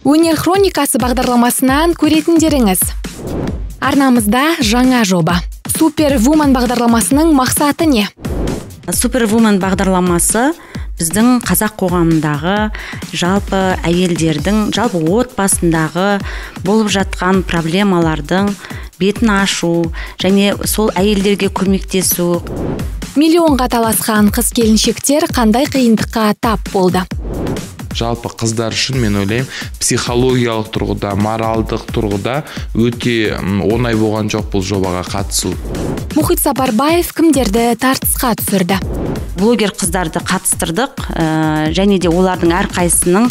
Өнер хроникасы бағдарламасынан көретіндеріңіз. Арнамызда жаңа жоба. Супервумен бағдарламасының мақсаты не? Супервумен бағдарламасы біздің қазақ қоғамындағы жалпы әйелдердің, жалпы отбасындағы болып жатқан проблемалардың бетін ашу және сол әйелдерге көмектесу. Миллионға таласқан қыз-келіншектер қандай қиындыққа тап болды? Жалпы қыздар үшін мен ойлаймын, психологиялық тұрғыда, моральдық тұрғыда өте оңай болған жоқ бұл жобаға қатысу. Мұхит Сапарбаев кімдерді тартысқа түсірді? Блогер қыздарды қатыстырдық, және де олардың әрқайсының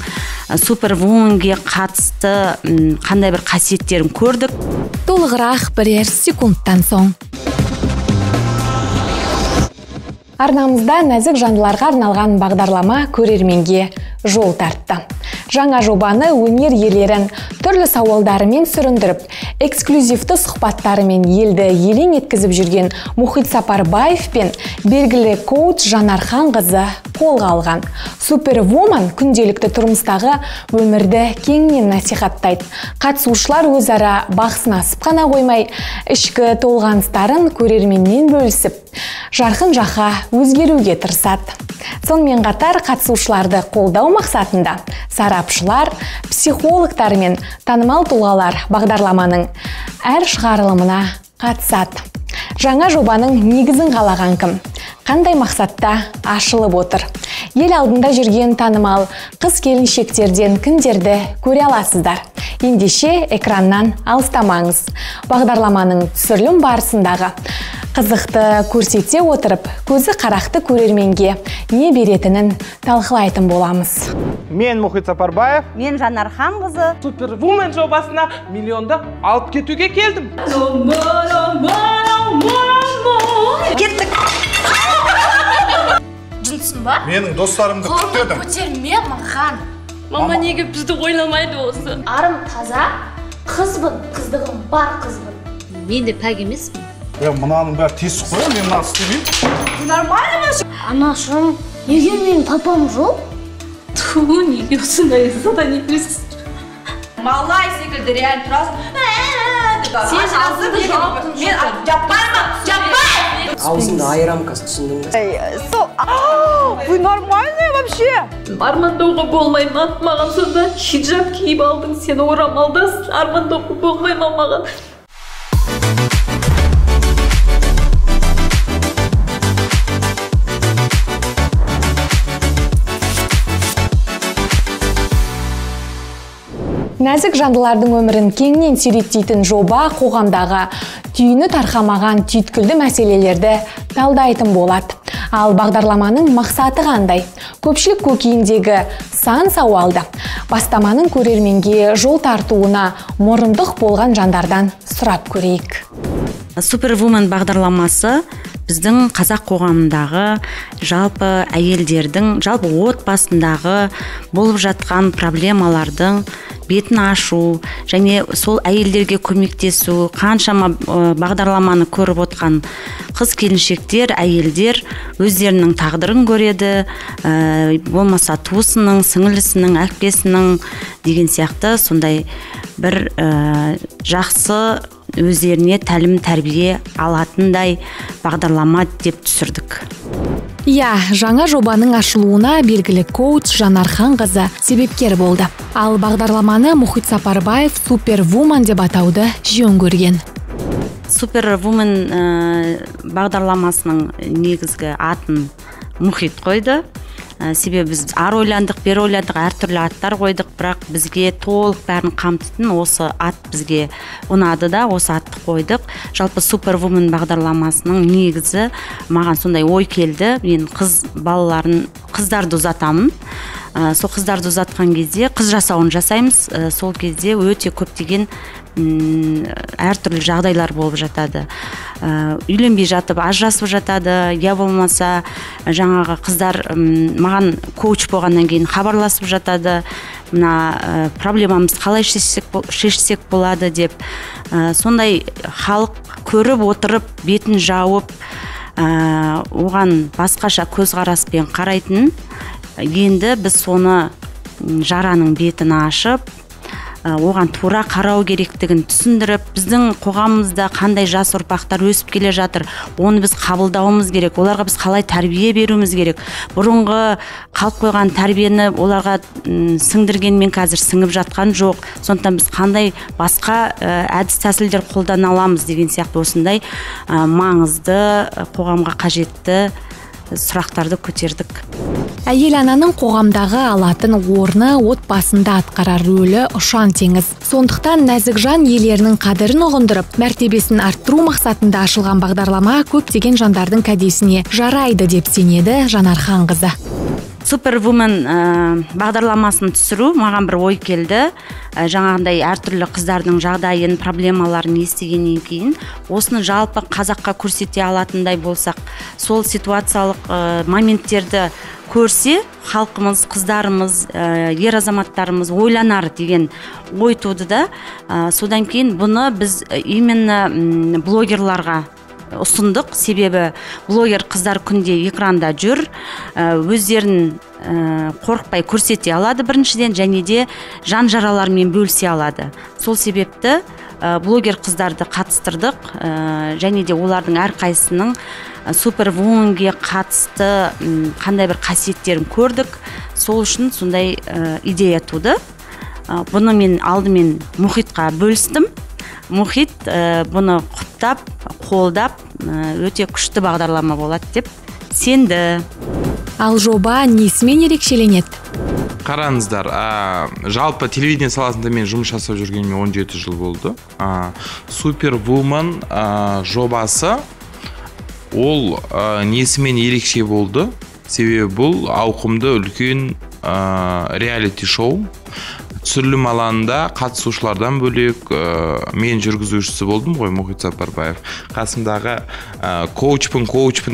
супервуменге қатысты қандай бір қасиеттерін көрдік. Толығырақ бірер секундтан соң. Арнамызда нәзік жандыларға арналған бағдарлама көрерменге жол тартты. Жаңа жобаны өнер иелерін түрлі сауалдарымен сүріндіріп, эксклюзивті сұхбаттарымен елді елең еткізіп жүрген Мұхит Сапарбаев пен белгілі коуч Жанархан қызы қолға алған. Супервумен күнделікті тұрмыстағы өмірді кеңінен насихаттайды. Қатысушылар өзара бақ сынасып қана қоймай, ішкі толғаныстарын көрерменмен бөлісіп, жарқын жаққа өзгеруге тырысады. Сонымен қатар қатысушыларды қолдау мақсатында сарапшылар, психологтар мен танымал тұлғалар бағдарламаның әр шығарылымына қатысады. Жаңа жобаның негізін қалаған кім? Қандай мақсатта ашылып отыр? Ел алдында жүрген танымал қыз-келіншектерден кімдерді көре аласыздар? Ендеше экраннан алыстамаңыз. Бағдарламаның түсірілім барысындағы қызықты көрсете отырып, көзі қарақты көрерменге не беретінін талқылайтын боламыз. Мен Мұхит Сапарбаев. Мен Жанархан қызы. Супервумен жобасына миллионды алып кетуге келдім. Кеттік. Жүнсің ба? Менің достарымды күтедім. Көтерме маған. Мама неге бізді ойламайды осы? Арым таза, қызбын, қыздығым бар қызбын. Мен де пәк емеспін. Мынаның бәрі тесік қой, мен мына істемеймін. Нормально ма? Анашым, неге менің папам жоқ? Ту, неге осындай задание бересіз? Малай секілді реально тұрасың. Сен азды жауаптың жоқ. Мен жаппай! Аузыңды айырам қазір, түсіндің бе? Вы нормальные вообще? Армандауға болмай ма? Маған сонда хиджаб киіп алдың, сен орамалдасың. Армандауға болмай ма маған? Нәзік жандылардың өмірін кеңінен сүйреттейтін жоба қоғамдағы түйіні тарқамаған түйткілді мәселелерді талдайтын болады. Ал бағдарламаның мақсаты қандай? Көпшілік көкейіндегі сан сауалды бастаманың көрерменге жол тартуына мұрындық болған жандардан сұрап көрейік. Супервумен бағдарламасы біздің қазақ қоғамындағы жалпы әйелдердің, жалпы отбасындағы болып жатқан проблемалардың бетін ашу және сол әйелдерге көмектесу, қаншама бағдарламаны көріп отқан қыз-келіншектер, әйелдер өздерінің тағдырын көреді, болмаса туысының, сіңілісінің, әпкесінің деген сияқты сондай бір жақсы өздеріне тәлім тәрбие алатындай бағдарлама деп түсірдік. Жаңа жобаның ашылуына белгілі коуч Жанархан қызы себепкер болды. Ал бағдарламаны Мұхит Сапарбаев Супервумен деп атауды жөн көрген. Супервумен бағдарламасының негізгі атын Мұхит қойды. Себебі біз ар ойландық, бер ойландық, әртүрлі аттар қойдық, бірақ бізге толық бәрін қамтитын осы ат бізге ұнады да, осы атты қойдық. Жалпы Супервумен бағдарламасының негізі маған сондай ой келді. Мен қыздарды ұзатамын. Сол қыздарды ұзатқан кезде қыз жасауын жасаймыз. Сол кезде өте көптеген әртүрлі жағдайлар болып жатады. Үйленбей жатып, ажырасып жатады, я болмаса жаңағы қыздар маған коуч болғаннан кейін хабарласып жатады. Мына проблемамызды қалай шешсек болады деп. Сондай халық көріп отырып, бетін жауып, оған басқаша көзқараспен қарайтын. Енді біз соны жараның бетін ашып, оған тура қарау керектігін түсіндіріп, біздің қоғамымызда қандай жас ұрпақтар өсіп келе жатыр, оны біз қабылдауымыз керек, оларға біз қалай тәрбие беруіміз керек. Бұрынғы қалып қойған тәрбиені оларға сіңдіргенмен қазір сіңіп жатқан жоқ. Сондықтан біз қандай басқа әдіс тәсілдер қолдана аламыз деген сияқты осындай маңызды, қоғамға қажетті сұрақтарды көтердік. Әйел ананың қоғамдағы алатын орны, отбасында атқарар рөлі ұшан теңіз. Сондықтан нәзік жан иелерінің қадірін ұғындырып, мәртебесін арттыру мақсатында ашылған бағдарлама көптеген жандардың кәдесіне жарайды деп сенеді Жанар Ханқызы. Супервумен бағдарламасын түсіру маған бір ой келді. Жаңағындай әртүрлі қыздардың жағдайын, проблемаларын естігеннен кейін, осыны жалпы қазаққа көрсете алатындай болсақ, сол ситуациялық моменттерді көрсе, халқымыз, қыздарымыз, ер азаматтарымыз ойланар деген ой туды да. Содан кейін бұны біз именно блогерларға ұсындық, себебі блогер қыздар күнде экранда жүр, өздерін қорықпай көрсете алады біріншіден, және де жан жаралармен бөлісе алады. Сол себепті блогер қыздарды қатыстырдық, және де олардың әрқайсының супервуменге қатысты қандай бір қасиеттерін көрдік. Сол үшін сондай идея туды. Бұны мен алдымен Мұхитқа бөлістім. Мұхит бұны құптап, қолдап, өте күшті бағдарлама болады деп сенді. Ал жоба несімен ерекшеленеді? Қараңыздар, жалпы телевидение саласында мен жұмыс жасап жүргеніме 17 жыл болды. Супервумен жобасы ол несімен ерекше болды? Себебі бұл ауқымды үлкен реалити шоу. Түсірілім алаңында қатысушылардан бөлек мен жүргізушісі болдым ғой, Мұхит Сапарбаев. Қасымдағы коучпын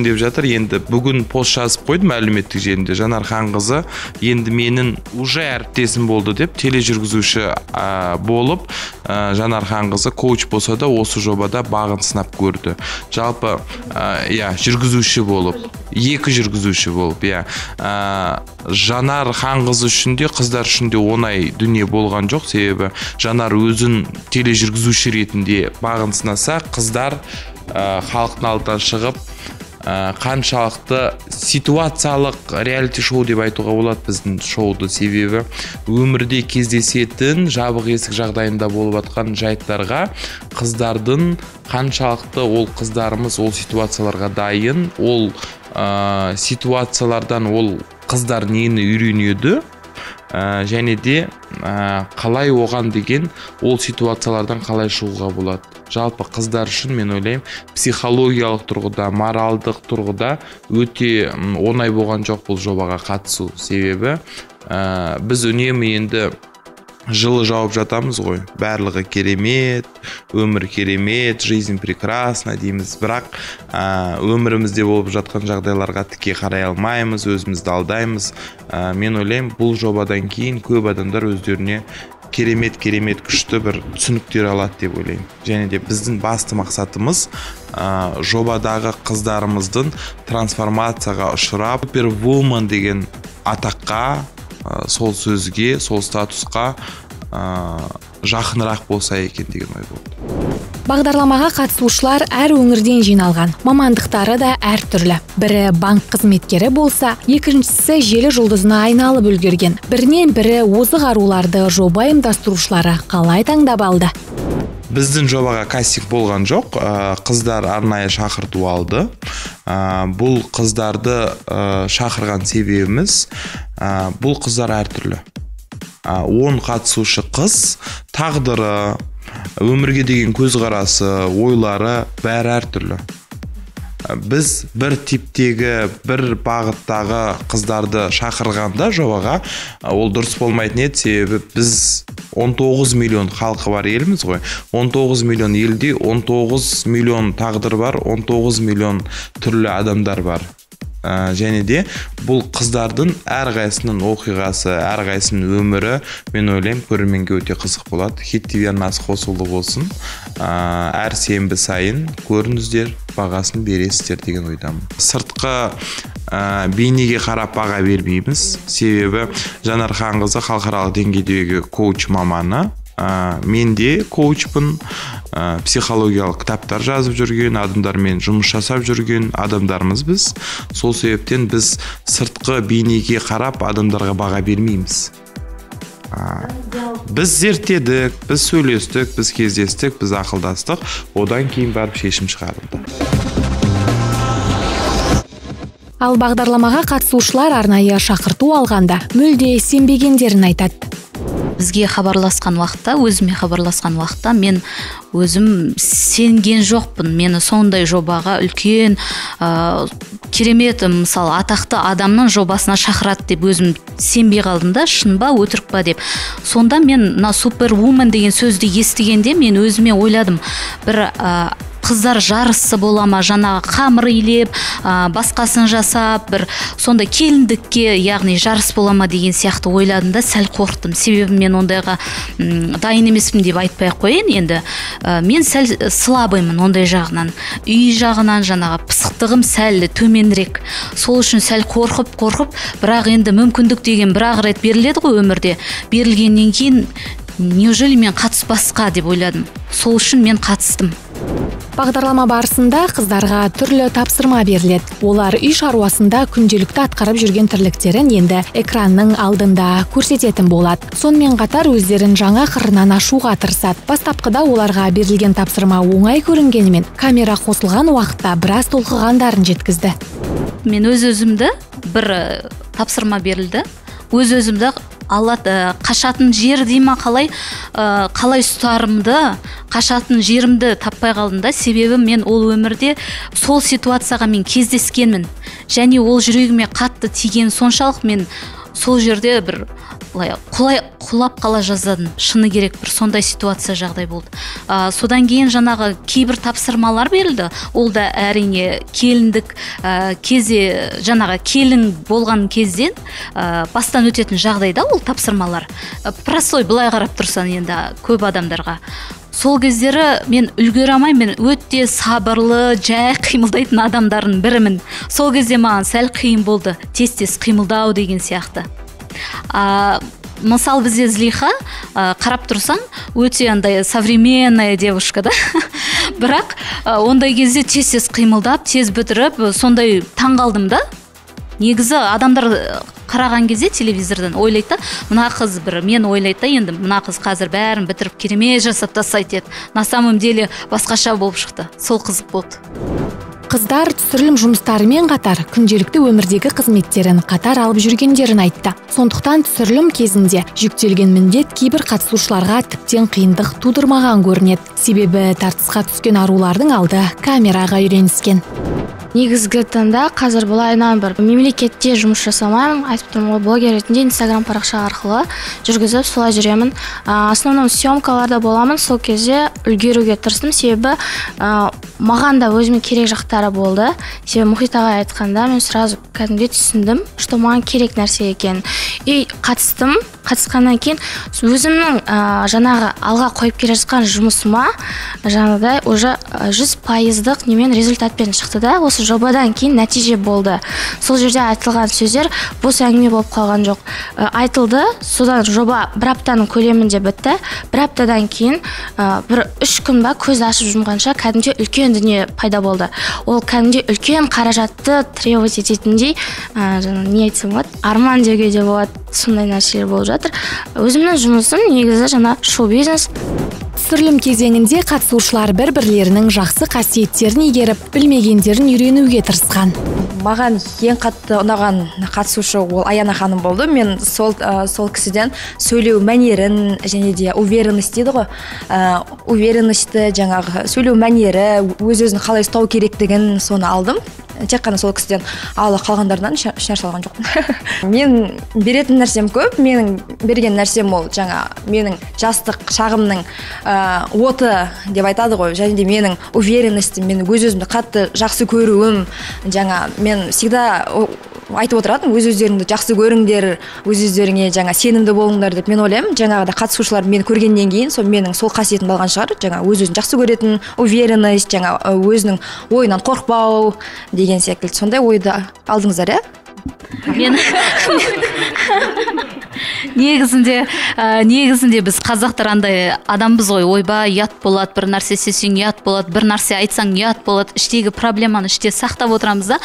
деп жатыр. Енді бүгін пост жазып қойдым әлеуметтік желіде. Жанар Ханқызы енді менің уже әріптесім болды деп, тележүргізуші болып, Жанар Ханқызы коуч болса да осы жобада бағын сынап көрді. Жалпы жүргізуші болып, екі жүргізуші болып, Жанар Ханқызы үшін де, қыздар үшін де оңай дүние болған жоқ, себебі Жанар өзін тележүргізуші ретінде бағын сынаса, қыздар халықтың алдына шығып, қаншалықты ситуациялық реалити шоу деп айтуға болады біздің шоуды, себебі өмірде кездесетін жабық есік жағдайында болып атқан жайттарға қыздардың қаншалықты ол қыздарымыз ол ситуацияларға дайын, ол ситуациялардан ол қыздар нені үйренеді, және де қалай оған деген ол ситуациялардан қалай шығуға болады. Жалпы қыздар үшін мен ойлаймын, психологиялық тұрғыда, моральдық тұрғыда өте оңай болған жоқ бұл жобаға қатысу. Себебі біз үнемі енді жылы жауып жатамыз ғой, барлығы керемет, өмір керемет, жизнь прекрасна дейміз, бірақ өмірімізде болып жатқан жағдайларға тіке қарай алмаймыз, өзімізді алдаймыз. Мен ойлаймын, бұл жобадан кейін көп адамдар өздеріне керемет күшті бір түсініктер алады деп ойлаймын. Және де біздің басты мақсатымыз жобадағы қыздарымыздың трансформацияға ұшырап, супервумен деген атаққа, сол сөзге, сол статусқа жақынырақ болса екен деген ой болды. Бағдарламаға қатысушылар әр өңірден жиналған, мамандықтары да әртүрлі. Бірі банк қызметкері болса, екіншісі желі жұлдызына айналып үлгерген. Бірінен бірі озық аруларды жоба ұйымдастырушылары қалай таңдап алды? Біздің жобаға кастинг болған жоқ, қыздар арнайы шақырту алды. Бұл қыздарды шақырған себебіміз, бұл қыздар әртүрлі. 10 қатысушы қыз, тағдыры, өмірге деген көзқарасы, ойлары бәрі әртүрлі. Біз бір типтегі, бір бағыттағы қыздарды шақырғанда жобаға ол дұрыс болмайтын еді, себебі біз 19 миллион халқы бар еліміз ғой. 19 миллион елде 19 миллион тағдыр бар, 19 миллион түрлі адамдар бар. Және де бұл қыздардың әрқайсының оқиғасы, әрқайсының өмірі, мен ойлаймын, көрерменге өте қызық болады. Хит ТВ арнасы қосулы болсын. Әр сенбі сайын көріңіздер, бағасын бересіздер деген ойдамын. Сыртқы бейнеге қарап баға бермейміз, себебі Жанар Ханқызы халықаралық деңгейдегі коуч маманы. Мен де коучпын, психологиялық кітаптар жазып жүрген, адамдармен жұмыс жасап жүрген адамдармыз біз. Сол себептен біз сыртқы бейнеге қарап адамдарға баға бермейміз. Біз зерттедік, біз сөйлестік, біз кездестік, біз ақылдастық, одан кейін барып шешім шығарылды. Ал бағдарламаға қатысушылар арнайы шақырту алғанда мүлде сенбегендерін айтады. Бізге хабарласқан уақытта, өзіме хабарласқан уақытта мен өзім сенген жоқпын. Мені сондай жобаға үлкен керемет, мысалы атақты адамның жобасына шақырады деп өзім сенбей қалдым да, шын ба өтірік па деп. Сонда мен супервумен деген сөзді естігенде мен өзіме ойладым, бір қыздар жарысы бола ма, жаңағы қамыр илеп, басқасын жасап, бір сонда келіндікке, яғни жарыс бола ма деген сияқты ойладым да, сәл қорқтым. Себебі мен ондайға дайын емеспін деп айтпай ақ қояйын енді. Мен сәл слабыймын ондай жағынан. Үй жағынан жаңағы пысықтығым сәл төменірек. Сол үшін сәл қорқып, бірақ енді мүмкіндік деген бір-ақ рет беріледі ғой өмірде. Берілгеннен кейін неужели мен қатыспасқа деп ойладым. Сол үшін мен қатыстым. Бағдарлама барысында қыздарға түрлі тапсырма беріледі. Олар үй шаруасында күнделікті атқарып жүрген тірліктерін енді экранның алдында көрсететін болады. Сонымен қатар өздерін жаңа қырынан ашуға тырысады. Бастапқыда оларға берілген тапсырма оңай көрінгенімен, камера қосылған уақытта біраз толқығандарын жеткізді. Мен өз-өзімді бір тапсырма берілді. Өз-өзімді қашатын жер дейма, қалай ұстарымды, қашатын жерімді таппай қалдым да. Себебі мен ол өмірде сол ситуацияға мен кездескенмін. Және ол жүрегіме қатты тиген соншалық мен сол жерде бір құлап қала жаздадым. Шыны керек, бір сондай ситуация жағдай болды. Содан кейін жаңағы кейбір тапсырмалар берілді. Ол да әрине келіндік кезде, жаңағы келін болған кезден бастан өтетін жағдайда ол тапсырмалар. Простой былай қарап тұрсан енді көп адамдарға. Сол кездері мен үлгере алмай, мен өте сабырлы, жай қимылдайтын адамдардың бірімін. Сол кезде маған сәл қиын болды, тез қимылдау деген сияқты. Мысал бізде Злиха қарап тұрсаң, өте андай современная девушка да. Бірақ ондай кезде тез қимылдап, тез бітіріп, сондай таңғалдым да. Негізі адамдар қараған кезде телевизордан ойлайды, мына қыз мен ойлайды, енді мына қыз қазір бәрін бітіріп керемет жасап тастайды еді. На самом деле басқаша болып шықты. Сол қызық болды. Қыздар түсірілім жұмыстарымен қатар күнделікті өмірдегі қызметтерін қатар алып жүргендерін айтты. Сондықтан түсірілім кезінде жүктелген міндет кейбір қатысушыларға тіптен қиындық тудырмаған көрінеді. Себебі тартысқа түскен арулардың алды камераға үйреніскен. Негізгі таңда қазір бұлайынан бір мемлекетте жұмыс жасамаймын, айтып тұрмын ғой, блогер ретінде Instagram парақша арқылы жүргізіп солай жүремін. Основном съемкаларда боламын, сол кезде үлгеруге тырыстым, себебі маған да өзіме керек жақтары болды. Себебі Мұхит ағай айтқанда мен сразу кәдімгідей түсіндім, что маған керек нәрсе екен. И қатысқаннан кейін өзімнің жаңағы алға қойып келе жатқан жұмысыма жаңағыдай уже 100% немен результатпен шықты да. Осы жобадан кейін нәтиже болды. Сол жерде айтылған сөздер бос әңгіме болып қалған жоқ. Айтылды, содан жоба бір аптаның көлемінде бітті. Бір аптадан кейін бір 3 күн ба көз ашып жұмғанша кәдімде үлкен дүние пайда болды. Ол кәдімде үлкен қаражатты требовать ететіндей, не айтсам болады, арман деуге де болады, сондай нәрселер болып жатыр. Өзімнің жұмысым негізі жаңа шоу-бизнес. Түсірілім кезеңінде қатысушылар бір-бірлерінің жақсы қасиеттерін игеріп, білмегендерін үйренуге тырысқан. Маған ең қатты ұнаған қатысушы ол Аяна ханым болды. Мен сол кісіден сөйлеу мәнерін және де уверенность дейді ғой. Уверенностьті, жаңағы сөйлеу мәнері, өз-өзін қалай ұстау керектігін соны алдым. Тек қана сол кісіден, ал қалғандардан ешнәрсе алған жоқпын. Мен беретін нәрсем көп, менің берген нәрсем ол жаңа менің жастық шағымның оты деп айтады ғой, және де менің уверенностьім, мен өз-өзімді қатты жақсы көруім, жаңа мен всегда айтып отыратын, өз-өздеріңді жақсы көріңдер, өз-өздеріңе жаңа сенімді болыңдар деп мен ойлаймын. Жаңағыда қатысушылар мені көргеннен кейін менің сол қасиетімді алған шығар, жаңа өз-өзін жақсы көретін, уверенность, жаңа өзінің ойынан қорықпау деген секілді. Сондай ойды алдыңыздар, негізінде біз қазақтар андай адамбыз ғой, ойбай ұят болады, бір нәрсе істесең ұят болады, бір нәрсе айтсаң ұят болады, іштегі проблеманы іште сақтап отырамыз да.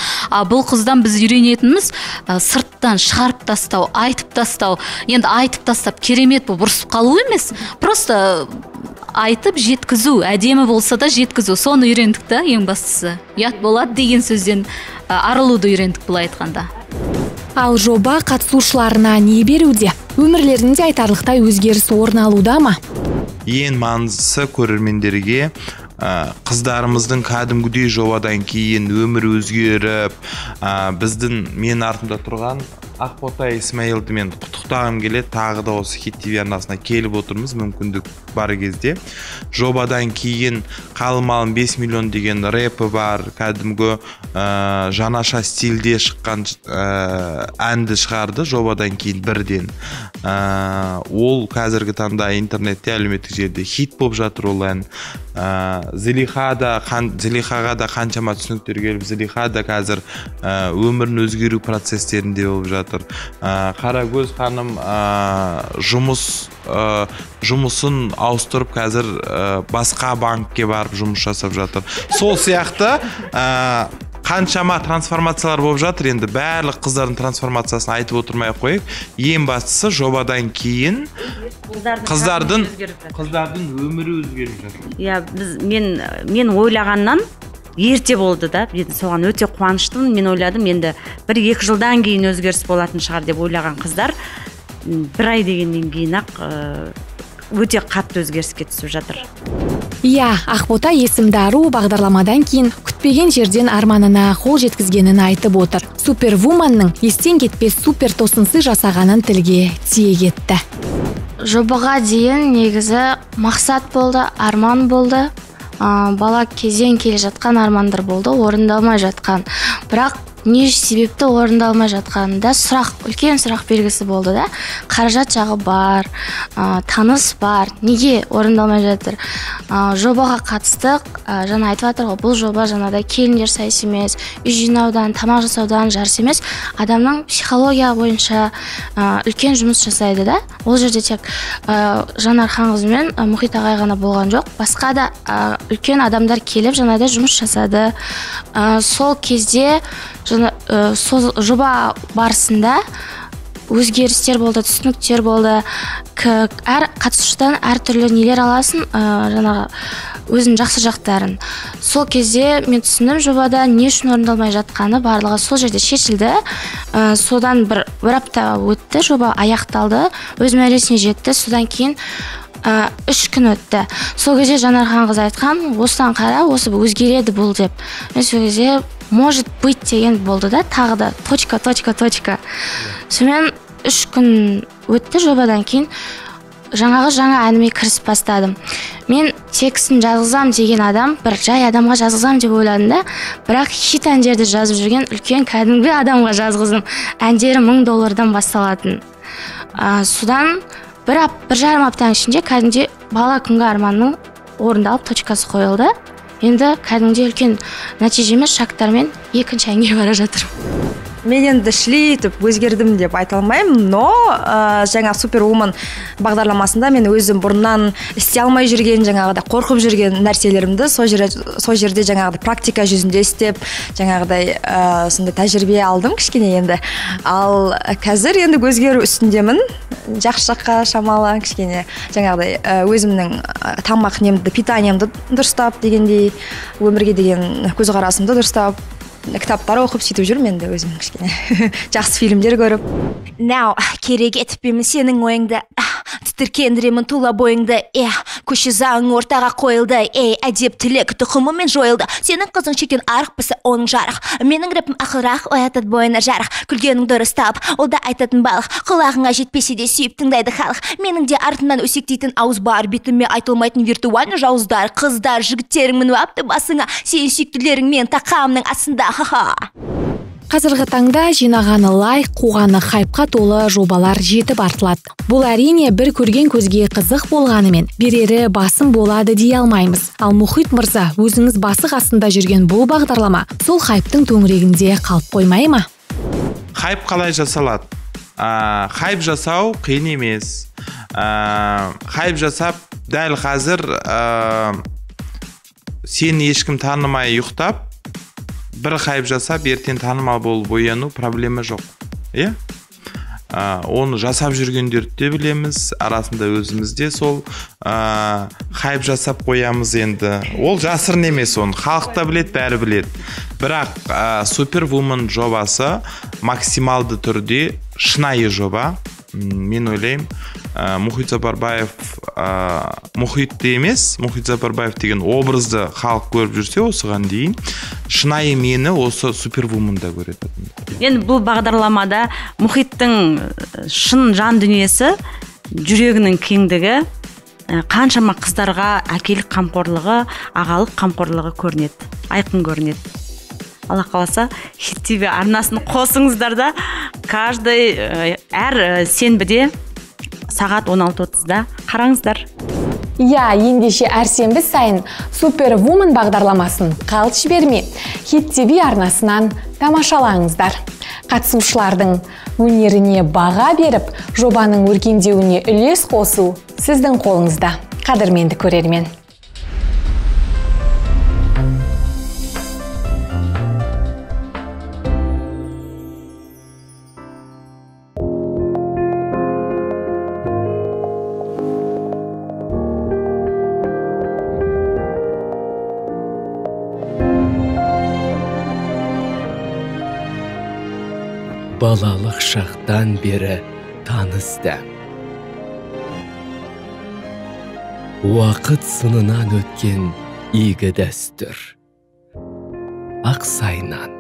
Бұл қыздан біз үйренетініміз сырттан шығарып тастау, айтып тастау. Енді айтып тастап керемет болып ұрысып қалу емес, просто айтып жеткізу, әдемі болса да жеткізу. Соны үйрендік та, ең бастысы. Ұят болады деген сөзден арылуды үйрендік былай айтқанда. Ал жоба қатысушыларына не беруде? Өмірлерінде айтарлықтай өзгеріс орын алуда ма? Ең маңыздысы көрермендерге қыздарымыздың кәдімгідей жобадан кейін өмір өзгеріп, мен артымда тұрған Ақбота Исмаилды мен құттықтағым келеді. Тағы да осы Хит ТВ арнасына келіп отырмыз, мүмкіндік бар кезде. Жобадан кейін Қалмалым 5 миллион деген рэпі бар, кәдімгі жаңаша стильде шыққан әнді шығарды жобадан кейін бірден. Ол қазіргі таңда интернетте, әлеуметтік желіде хит болып жатыр ол ән. Зелихаға да қаншама түсініктер келіп, Зелиха да қазір өмірін өзгеру процестерінде болып жатыр. Қарагөз ханым жұмысын ауыстырып қазір басқа банкке барып жұмыс жасап жатыр. Сол сияқты қаншама трансформациялар болып жатыр. Енді барлық қыздардың трансформациясын айтып отырмай қойып, ең бастысы жобадан кейін қыздардың өмірі өзгеріп жатыр. Мен ойлағаннан ерте болды да, соған өте қуаныштымын. Мен ойладым, енді 1-2 жылдан кейін өзгеріс болатын шығар деп ойлаған қыздар 1 ай дегеннен кейін-ақ өте қатты өзгеріске түсіп жатыр. Ақбота есімді ару бағдарламадан кейін күтпеген жерден арманына қол жеткізгенін айтып отыр. Супервуманның естен кетпес супер тосынсыз жасағанын тілге тиек етті. Жобаға дейін негізі мақсат болды, арман болды. Бала кезден келе жатқан армандар болды, орындалмай жатқан. Бірақ не себепті орындалмай жатқанында үлкен сұрақ белгісі болды да. Қаражат жағы бар, таныс бар, неге орындалмай жатыр? Жобаға қатыстық, жаңа айтып жатыр ғой, бұл жоба жаңада келіндер сайыс емес, үй жинаудан, тамақ жасаудан жарыс емес, адамның психология бойынша үлкен жұмыс жасайды да. Ол жерде тек Жанар Ханқызы мен Мұхит ағай ғана болған жоқ, басқа да үлкен адамдар келіп жаңада жұмыс жасады. Сол кезде жоба барысында өзгерістер болды, түсініктер болды. Әр қатысушыдан әртүрлі нелер аласың, жаңағы өзінің жақсы жақтарын. Сол кезде мен түсіндім, жобада не үшін орындалмай жатқаны барлығы сол жерде шешілді. Содан бір апта өтті, жоба аяқталды, өз мәресіне жетті. Содан кейін 3 күн өтті. Сол кезде Жанар Ханқызы айтқан, осыдан қара, осы өзгереді бұл деп. Мен сол кезде может быть деген болды да, тағы да точка. Сонымен 3 күн өтті, жобадан кейін жаңа әніме кірісіп бастадым. Мен текстін жазғызам деген адам, бір жай адамға жазғызам деп ойладым да, бірақ хит әндерді жазып жүрген үлкен кәдімгі адамға жазғыздым. Әндері $1000 басталатын. Содан бір жарым аптаның ішінде кәдімде бала күнгі арманның орындалып точкасы қойылды. Енді кәдімде үлкен нәтижеме шақтармен екінші әнге бара жатырмын. Мен енді шлейтіп өзгердім деп айта алмаймын, но жаңа Супервумен бағдарламасында мен өзім бұрыннан істей алмай жүрген, жаңағыда қорқып жүрген нәрселерімді сол жерде жаңағыда практика жүзінде істеп, жаңағыдай сондай тәжірибе алдым кішкене енді. Ал қазір енді өзгеру үстіндемін, жақсы жаққа шамалы кішкене жаңағыдай өзімнің тамақ немді, питаниямды дұрыстап дегендей, өмірге деген көзқарасымды дұрыстап, кітаптар оқып сөйтіп жүрмін енді өзім кішкене жақсы фильмдер көріп. Now, керек етпеймін сенің ойыңды, тітіркендіремін тула бойыңды, көші заң ортаға қойылды, әдеп тілек тұқымымен жойылды. Сенің қызың шектен арықпысы оның жарық, менің рэпім ақылрақ, оятады бойына жарық. Күлгенің дұрыстап, ол да айтатын балық, құлағыңа жетпесе де сүйіп тыңдайды халық. Менің де артымнан өсектейтін ауыз бар, бетіме айтылмайтын виртуальны жауыздар, қыздар, жігіттерің мінуапты басыңа, сен сүйіктілерің мен тақамның астында. Қазіргі таңда жинағаны лайк, қуғаны хайпқа толы жобалар жетіп артылады. Бұл әрине бір көрген көзге қызық болғанымен, берері басым болады дей алмаймыз. Ал Мұхит мырза, өзіңіз басы қасында жүрген бұл бағдарлама сол хайптың төңірегінде қалып қоймай ма? Хайп қалай жасалады? хайп жасау қиын емес. Хайп жасап дәл қазір сені ешкім танымай ұйықтап, бір хайп жасап, ертең танымал болып ояну проблема жоқ. Иә? Оны жасап жүргендерді де білеміз, арасында өзімізде сол хайп жасап қоямыз енді. Ол жасырын емес, оны халық та білет, бәрі білет. Бірақ Superwoman жобасы максималды түрде шынайы жоба. Мен ойлаймын, Мұхит Сапарбаев Мұхит емес, Мұхит Сапарбаев деген образды халық көріп жүрсе осыған дейін, шынайы мені осы Superwoman'да көреді. Енді бұл бағдарламада Мұхиттың шын жан дүниесі, жүрегінің кеңдігі, қаншама қыздарға әкелік қамқорлығы, ағалық қамқорлығы көрінеді, айқын көрінеді. Алла қаласа, Хит ТВ арнасын қосыңыздар да, каждый әр сенбіде сағат 16:30-да қараңыздар. Иә, ендеше әр сенбі сайын Superwoman бағдарламасын қалт жібермей, Хит ТВ арнасынан тамашалаңыздар. Қатысушылардың өнеріне баға беріп, жобаның өркендеуіне үлес қосу сіздің қолыңызда, қадірменді көрермен. Балалық шақтан бері таныстым. Уақыт сынынан өткен игі дәстүр. Ақсайнан.